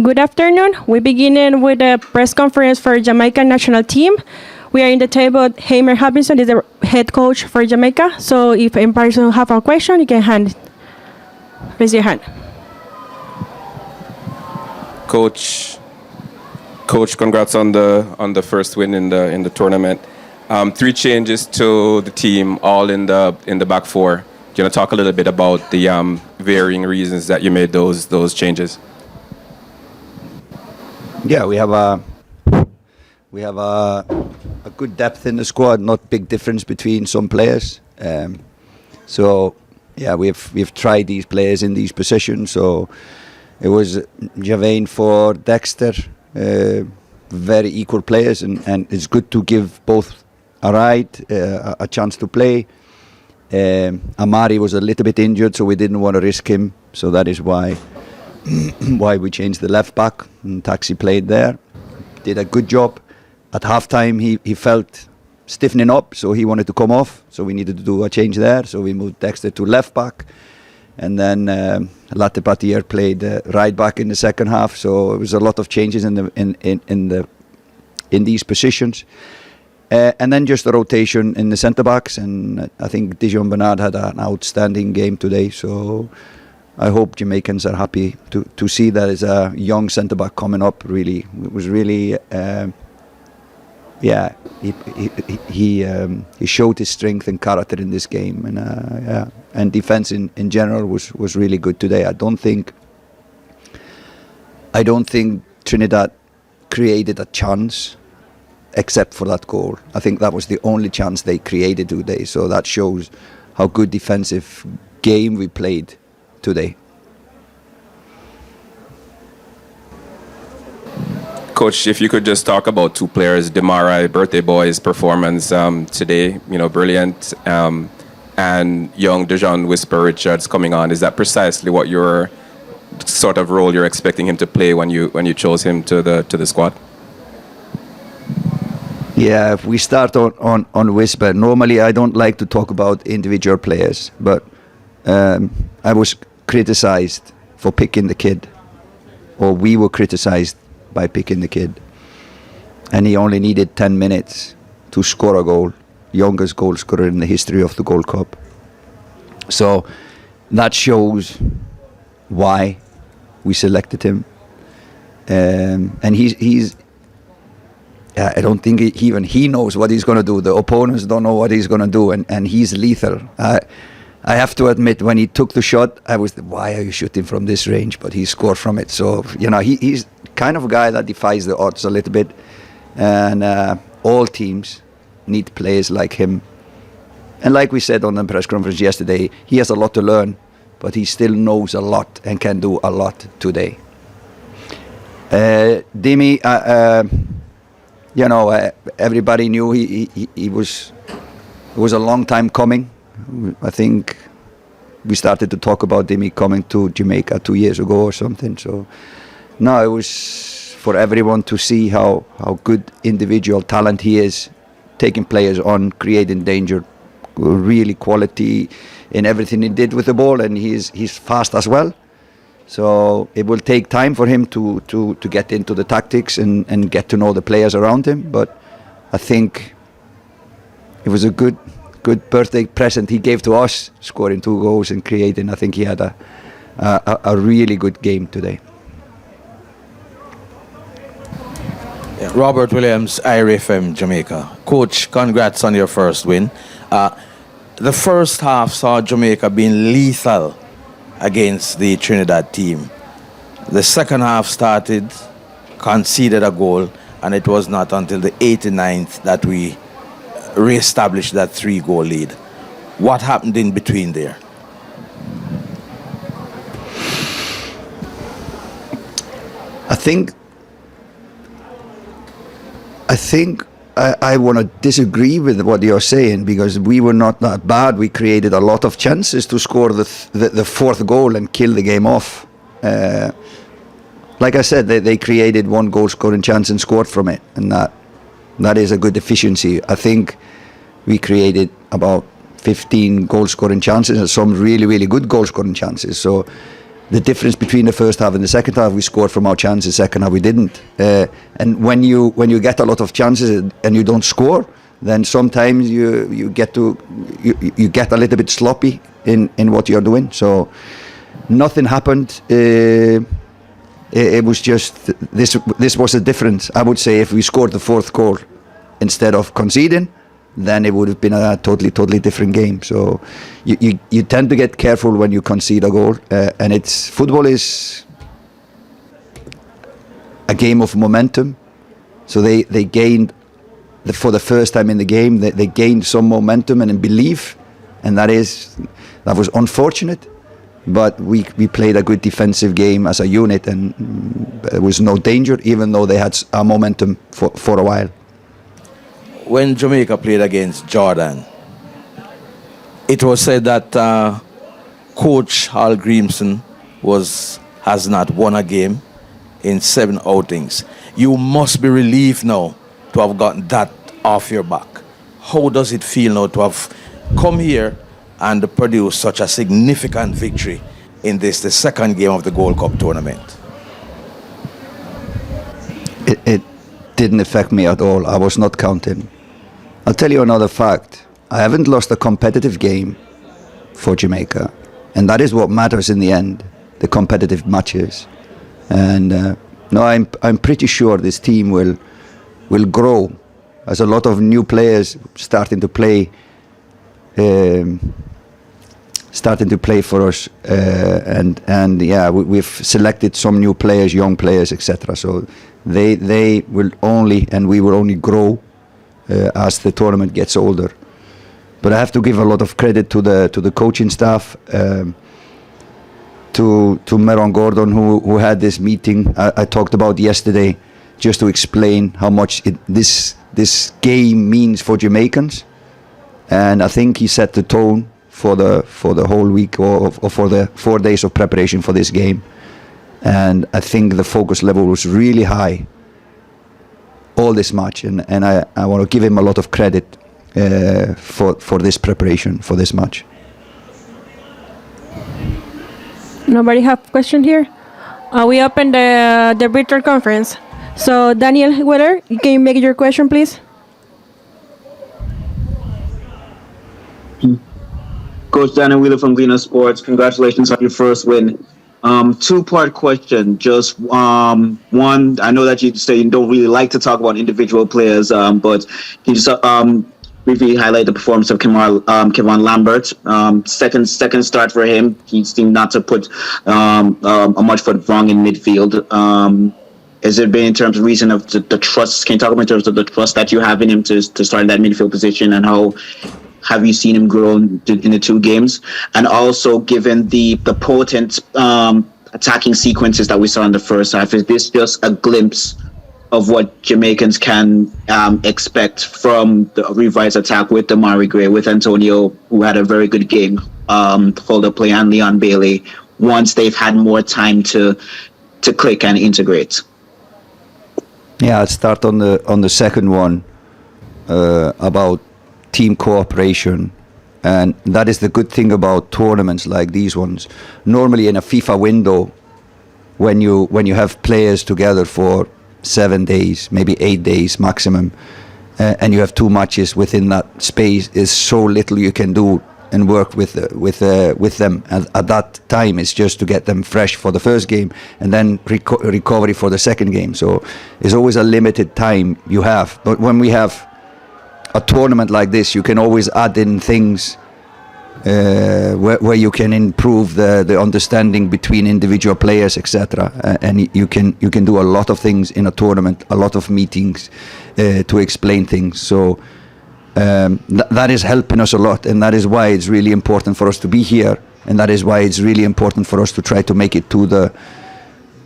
Good afternoon. We begin with a press conference for Jamaica national team. We are in the table. Hamer Hutchinson is the head coach for Jamaica. So if any person have a question, you can raise your hand. Coach, congrats on the first win in the tournament. 3 changes to the team, all in the back four. Do you want to talk a little bit about the varying reasons that you made those changes? Yeah, we have a good depth in the squad. Not big difference between some players. So yeah, we've tried these players in these positions. So it was Javain for Dexter, very equal players, and it's good to give both a chance to play. Amari was a little bit injured, so we didn't want to risk him. So that is why we changed the left back. And Taxi played there, did a good job. At halftime, he felt stiffening up, so he wanted to come off. So we needed to do a change there. So we moved Dexter to left back, and then Latte Patier played right back in the second half. So it was a lot of changes in these positions. And then just a rotation in the centre backs, and I think Dijon Bernard had an outstanding game today. So I hope Jamaicans are happy to see that as a young centre back coming up. Really, it was really, he showed his strength and character in this game, and defence in general was really good today. I don't think Trinidad created a chance except for that goal. I think that was the only chance they created today. So that shows how good defensive game we played today. Coach, if you could just talk about 2 players, Demara, birthday boy's performance today, brilliant, and young Dejan Whisper Richards coming on. Is that precisely what your sort of role you're expecting him to play when you chose him to the squad? Yeah, if we start on Whisper, normally I don't like to talk about individual players, but I was criticized for picking the kid, or we were criticized by picking the kid, and he only needed 10 minutes to score a goal, youngest goal scorer in the history of the Gold Cup. So that shows why we selected him, and he's I don't think even he knows what he's going to do. The opponents don't know what he's going to do, and he's lethal. I have to admit, when he took the shot, I was, why are you shooting from this range? But he scored from it. So, he's kind of a guy that defies the odds a little bit. And all teams need players like him. And like we said on the press conference yesterday, he has a lot to learn, but he still knows a lot and can do a lot today. Dimi, everybody knew he was. It was a long time coming. I think we started to talk about Dimi coming to Jamaica 2 years ago or something. So now it was for everyone to see how good individual talent he is, taking players on, creating danger, really quality in everything he did with the ball, and he's fast as well. So it will take time for him to get into the tactics and get to know the players around him. But I think it was a good birthday present he gave to us, scoring 2 goals and creating. I think he had a really good game today. Yeah. Robert Williams, IRFM Jamaica. Coach, congrats on your first win. The first half saw Jamaica being lethal against the Trinidad team. The second half started, conceded a goal, and it was not until the 89th that we re-established that 3-goal lead. What happened in between there? I think I want to disagree with what you're saying, because we were not that bad. We created a lot of chances to score the 4th goal and kill the game off. Like I said, they created 1 goal scoring chance and scored from it, and that is a good efficiency. I think we created about 15 goal scoring chances and some really, really good goal scoring chances. So the difference between the first half and the second half, we scored from our chances. Second half, we didn't. And when you get a lot of chances and you don't score, then sometimes you get a little bit sloppy in what you're doing. So nothing happened. It was just this was a difference. I would say if we scored the fourth goal instead of conceding, then it would have been a totally different game. So you tend to get careful when you concede a goal, and football is a game of momentum. So they gained for the first time in the game they gained some momentum and belief, and that was unfortunate. But we played a good defensive game as a unit, and there was no danger, even though they had a momentum for a while. When Jamaica played against Jordan, it was said that Coach Hal Grimson has not won a game in 7 outings. You must be relieved now to have gotten that off your back. How does it feel now to have come here and produce such a significant victory in the second game of the Gold Cup tournament? It didn't affect me at all. I was not counting. I'll tell you another fact. I haven't lost a competitive game for Jamaica, and that is what matters in the end, the competitive matches. And no, I'm pretty sure this team will grow. There's a lot of new players starting to play for us, and yeah, we've selected some new players, young players, etc. So they will only, and we will only grow as the tournament gets older. But I have to give a lot of credit to the coaching staff, to Meron Gordon, who had this meeting I talked about yesterday, just to explain how much this game means for Jamaicans. And I think he set the tone for the whole week or for the 4 days of preparation for this game. And I think the focus level was really high all this match, and I want to give him a lot of credit for this preparation for this match. Nobody have question here? We open the virtual conference. So Daniel Weller, can you make your question, please? Coach Daniel Wheeler from Gleaner Sports. Congratulations on your first win. Two-part question. Just one, I know that you say you don't really like to talk about individual players, but can you just briefly highlight the performance of Kevon Lambert? Second start for him. He seemed not to put a much foot wrong in midfield. Has it been in terms of reason of the trust? Can you talk about in terms of the trust that you have in him to start in that midfield position, and how have you seen him grow in the 2 games? And also, given the potent attacking sequences that we saw in the first half, is this just a glimpse of what Jamaicans can expect from the revised attack with Damari Gray, with Antonio, who had a very good game, hold up play, and Leon Bailey, once they've had more time to click and integrate? Yeah, I'll start on the second one about team cooperation, and that is the good thing about tournaments like these ones. Normally in a FIFA window, when you have players together for 7 days, maybe 8 days maximum, and you have 2 matches within that space, is so little you can do and work with them. And at that time, it's just to get them fresh for the first game, and then recovery for the second game. So it's always a limited time you have. But when we have a tournament like this, you can always add in things where you can improve the understanding between individual players, etc. And you can do a lot of things in a tournament, a lot of meetings to explain things. So that is helping us a lot, and that is why it's really important for us to be here, and that is why it's really important for us to try to make it to the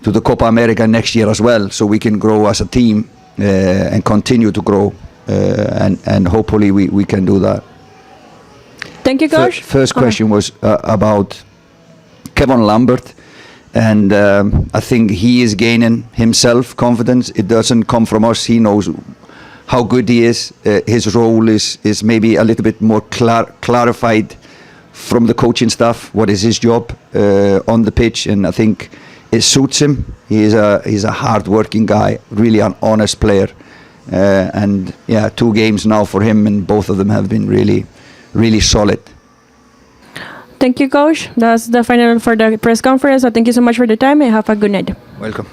Copa America next year as well, so we can grow as a team and continue to grow. And hopefully we can do that. Thank you, Coach. First question was about Kevon Lambert, and I think he is gaining himself confidence. It doesn't come from us. He knows how good he is. His role is maybe a little bit more clarified from the coaching staff what is his job on the pitch, and I think it suits him. He's a hard-working guy, really an honest player, and yeah, 2 games now for him, and both of them have been really solid. Thank you, Coach. That's the final for the press conference. So thank you so much for the time and have a good night. Welcome.